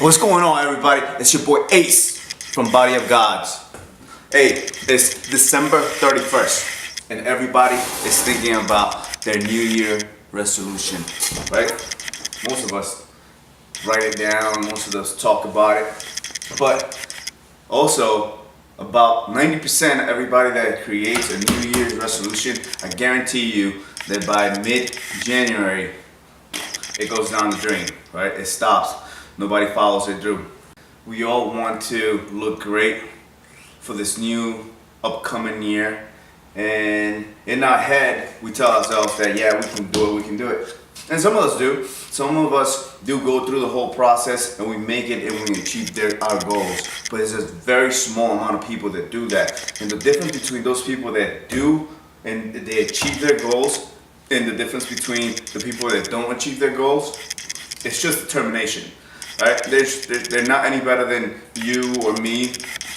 What's going on, everybody? It's your boy Ace from Body of Gods. Hey, it's December 31st, and everybody is thinking about their New Year resolution, right? Most of us write it down, most of us talk about it, but also about 90% of everybody that creates a New Year's resolution, I guarantee you that by mid-January, it goes down the drain, right? It stops. Nobody follows it through. We all want to look great for this new upcoming year, and in our head we tell ourselves that yeah, we can do it, and some of us do. Some of us do go through the whole process and we make it and we achieve our goals, but it's a very small amount of people that do that. And the difference between those people that do and they achieve their goals and the difference between the people that don't achieve their goals, it's just determination. Right? They're not any better than you or me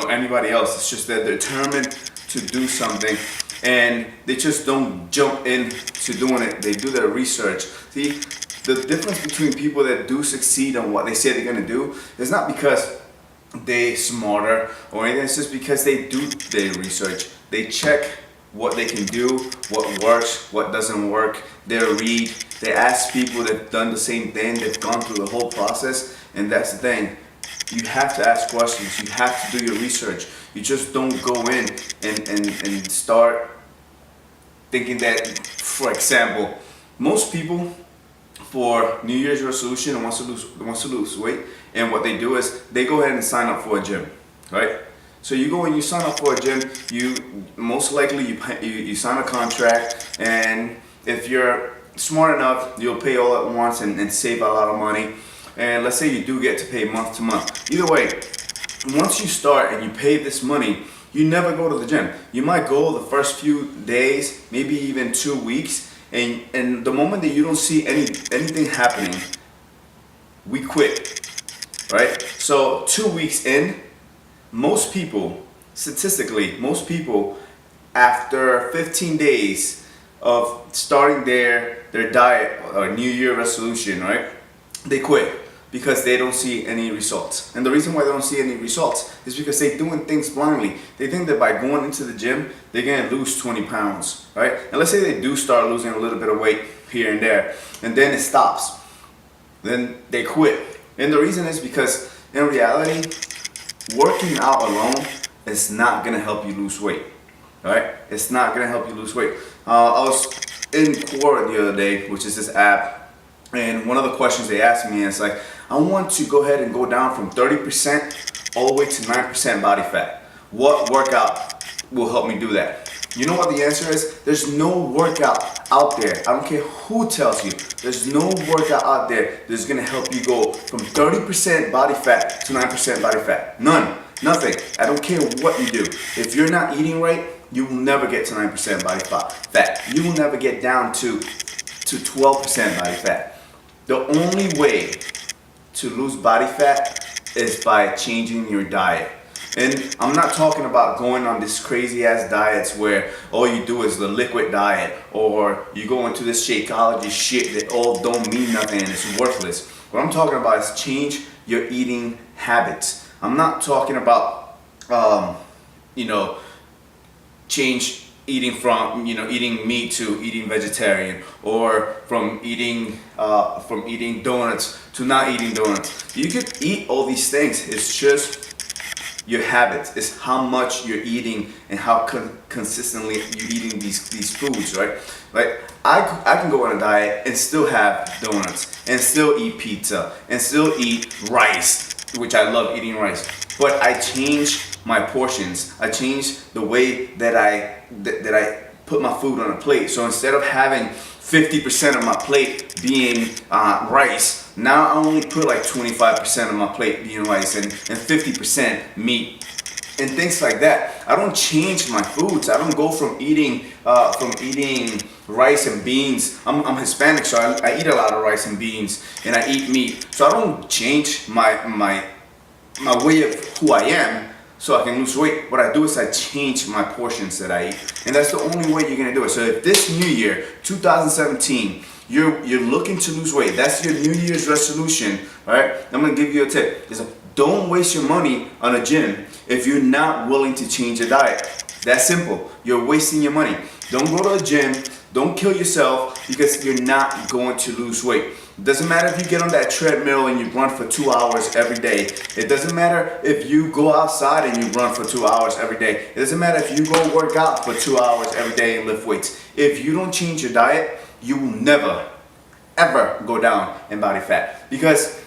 or anybody else. It's just that they're determined to do something, and they just don't jump into doing it. They do their research. See, the difference between people that do succeed on what they say they're gonna do is not because they're smarter or anything. It's just because they do their research. They check what they can do, what works, what doesn't work. They read. They ask people that've done the same thing. They've gone through the whole process. And that's the thing. You have to ask questions. You have to do your research. You just don't go in and start thinking that, for example, most people for New Year's resolution and wants to lose weight, and what they do is they go ahead and sign up for a gym, right? So you go and you sign up for a gym. You most likely you sign a contract, and if you're smart enough, you'll pay all at once and save a lot of money. And let's say you do get to pay month to month. Either way, once you start and you pay this money, you never go to the gym. You might go the first few days, maybe even 2 weeks, and the moment that you don't see anything happening, we quit, right? So 2 weeks in, most people, statistically, after 15 days of starting their diet or New Year resolution, right, they quit because they don't see any results. And the reason why they don't see any results is because they're doing things blindly. They think that by going into the gym, they're gonna lose 20 pounds, right? And let's say they do start losing a little bit of weight here and there, and then it stops. Then they quit. And the reason is because in reality, working out alone is not gonna help you lose weight, right? It's not gonna help you lose weight. I was in Quora the other day, which is this app, and one of the questions they asked me is like, I want to go ahead and go down from 30% all the way to 9% body fat. What workout will help me do that? You know what the answer is? There's no workout out there. I don't care who tells you. There's no workout out there that's gonna help you go from 30% body fat to 9% body fat. None. Nothing. I don't care what you do. If you're not eating right, you will never get to 9% body fat. You will never get down to 12% body fat. The only way to lose body fat is by changing your diet. And I'm not talking about going on this crazy ass diets where all you do is the liquid diet, or you go into this Shakeology shit that all don't mean nothing and it's worthless. What I'm talking about is change your eating habits. I'm not talking about, change eating from eating meat to eating vegetarian, or from eating donuts to not eating donuts. You could eat all these things. It's just your habits. It's how much you're eating and how consistently you're eating these foods, right? Like I can go on a diet and still have donuts and still eat pizza and still eat rice, which I love eating rice. But I change my portions. I change the way that I put my food on a plate. So instead of having 50% of my plate being rice, now I only put like 25% of my plate being rice and 50% meat and things like that. I don't change my foods. I don't go from eating rice and beans. I'm Hispanic, so I eat a lot of rice and beans, and I eat meat. So I don't change my way of who I am so I can lose weight. What I do is I change my portions that I eat, and that's the only way you're gonna do it. So if this new year, 2017, you're looking to lose weight. That's your New Year's resolution, right? I'm gonna give you a tip. Don't waste your money on a gym if you're not willing to change your diet. That's simple. You're wasting your money. Don't go to a gym. Don't kill yourself because you're not going to lose weight. It doesn't matter if you get on that treadmill and you run for 2 hours every day. It doesn't matter if you go outside and you run for 2 hours every day. It doesn't matter if you go work out for 2 hours every day and lift weights. If you don't change your diet, you will never, ever go down in body fat because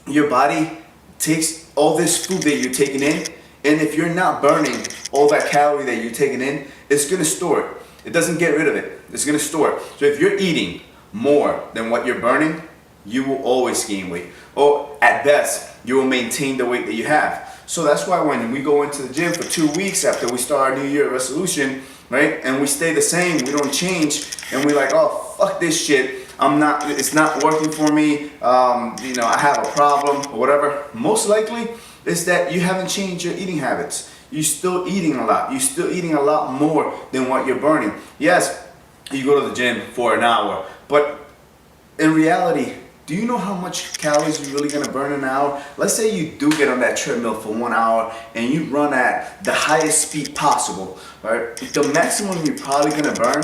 your body takes all this food that you're taking in, and if you're not burning all that calorie that you're taking in, it's gonna store it. It doesn't get rid of it. It's gonna store it. So if you're eating more than what you're burning, you will always gain weight. Or at best, you will maintain the weight that you have. So that's why when we go into the gym for 2 weeks after we start our New Year resolution, right, and we stay the same, we don't change, and we're like, oh, fuck this shit. It's not working for me, I have a problem or whatever. Most likely is that you haven't changed your eating habits. You're still eating a lot. You're still eating a lot more than what you're burning. Yes, you go to the gym for an hour, but in reality, do you know how much calories you're really gonna burn in an hour? Let's say you do get on that treadmill for 1 hour and you run at the highest speed possible, right? The maximum you're probably gonna burn,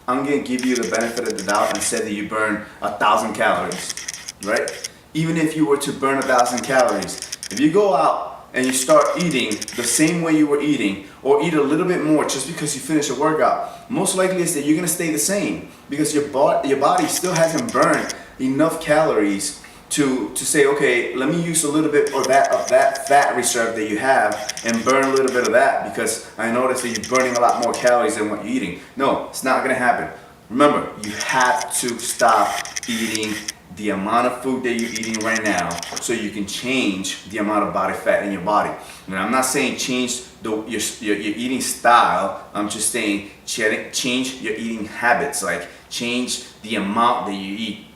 I'm gonna give you the benefit of the doubt and say that you burn 1,000 calories, right? Even if you were to burn 1,000 calories, if you go out and you start eating the same way you were eating, or eat a little bit more just because you finish a workout, most likely is that you're gonna stay the same because your body still hasn't burned enough calories to say, okay, let me use a little bit of that fat reserve that you have and burn a little bit of that because I noticed that you're burning a lot more calories than what you're eating. No, it's not gonna happen. Remember, you have to stop eating the amount of food that you're eating right now so you can change the amount of body fat in your body. And I'm not saying change your eating style. I'm just saying change your eating habits, like change the amount that you eat.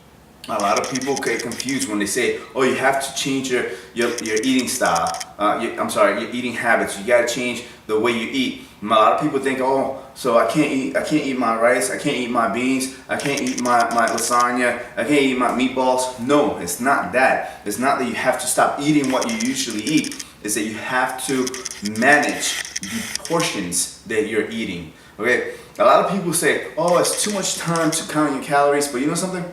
A lot of people get confused when they say, oh, you have to change your eating style. Your eating habits. You gotta change the way you eat. A lot of people think, oh, so I can't eat my rice, I can't eat my beans, I can't eat my lasagna, I can't eat my meatballs. No, it's not that. It's not that you have to stop eating what you usually eat. It's that you have to manage the portions that you're eating. Okay? A lot of people say, oh, it's too much time to count your calories, but you know something?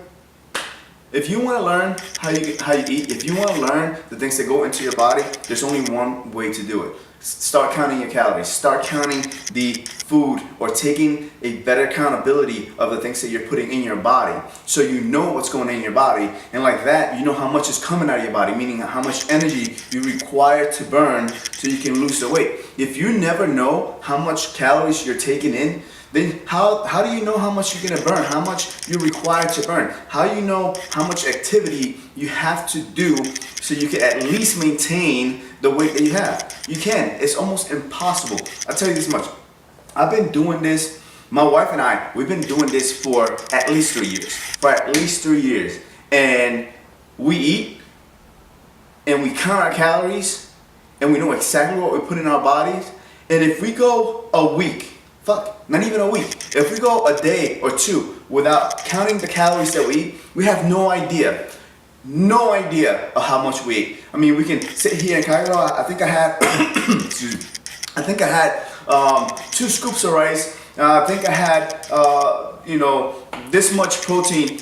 If you want to learn how you eat, if you want to learn the things that go into your body, there's only one way to do it. Start counting your calories. Start counting the food or taking a better accountability of the things that you're putting in your body so you know what's going in your body. And like that, you know how much is coming out of your body, meaning how much energy you require to burn so you can lose the weight. If you never know how much calories you're taking in, then how do you know how much you're gonna burn? How much you're required to burn? How do you know how much activity you have to do so you can at least maintain the weight that you have? You can. It's almost impossible. I'll tell you this much. I've been doing this, my wife and I, we've been doing this for at least 3 years. For at least 3 years. And we eat, and we count our calories, and we know exactly what we put in our bodies. And if we go a week, not even a week. If we go a day or two without counting the calories that we eat, we have no idea of how much we eat. I mean, we can sit here in Cairo. I think I had, I think I had 2 scoops of rice. I think I had, this much protein.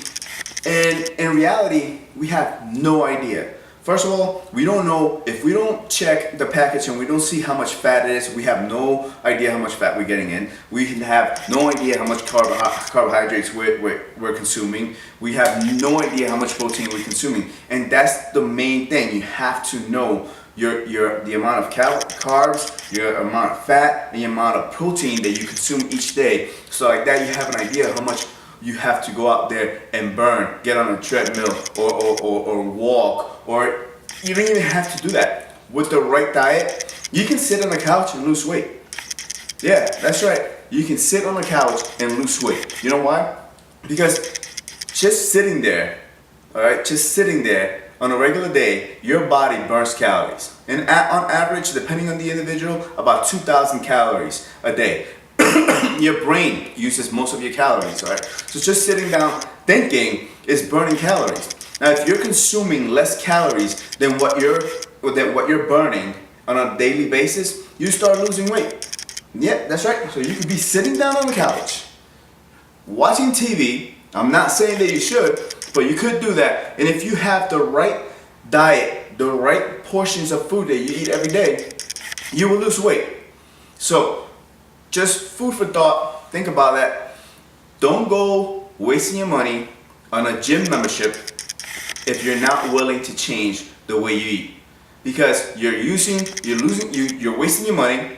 And in reality, we have no idea. First of all, we don't know, if we don't check the package and we don't see how much fat it is, we have no idea how much fat we're getting in. We have no idea how much carbohydrates we're consuming. We have no idea how much protein we're consuming. And that's the main thing. You have to know the amount of carbs, your amount of fat, and the amount of protein that you consume each day. So like that, you have an idea how much you have to go out there and burn, get on a treadmill or walk, or you don't even have to do that. With the right diet, you can sit on the couch and lose weight. Yeah, that's right. You can sit on the couch and lose weight. You know why? Because just sitting there, all right, just sitting there on a regular day, your body burns calories. And on average, depending on the individual, about 2,000 calories a day. your brain uses most of your calories, right? So just sitting down thinking is burning calories. Now, if you're consuming less calories than what you're burning on a daily basis, you start losing weight. Yeah, that's right. So you could be sitting down on the couch, watching TV. I'm not saying that you should, but you could do that. And if you have the right diet, the right portions of food that you eat every day, you will lose weight. So just food for thought. Think about that. Don't go wasting your money on a gym membership if you're not willing to change the way you eat, because you're wasting your money.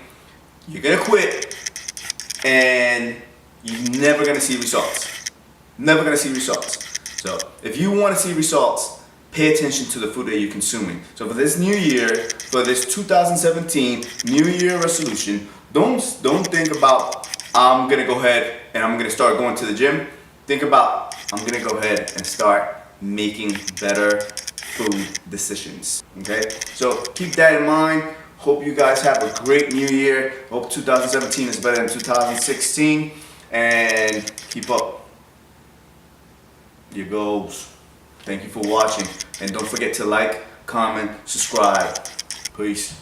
You're gonna quit, and you're never gonna see results. Never gonna see results. So if you want to see results, pay attention to the food that you're consuming. So for this new year, for this 2017 New Year resolution, don't think about I'm gonna go ahead and I'm gonna start going to the gym. Think about I'm gonna go ahead and start making better food decisions. Okay? So keep that in mind. Hope you guys have a great new year. Hope 2017 is better than 2016, and keep up your goals. Thank you for watching, and don't forget to like, comment, subscribe. Peace.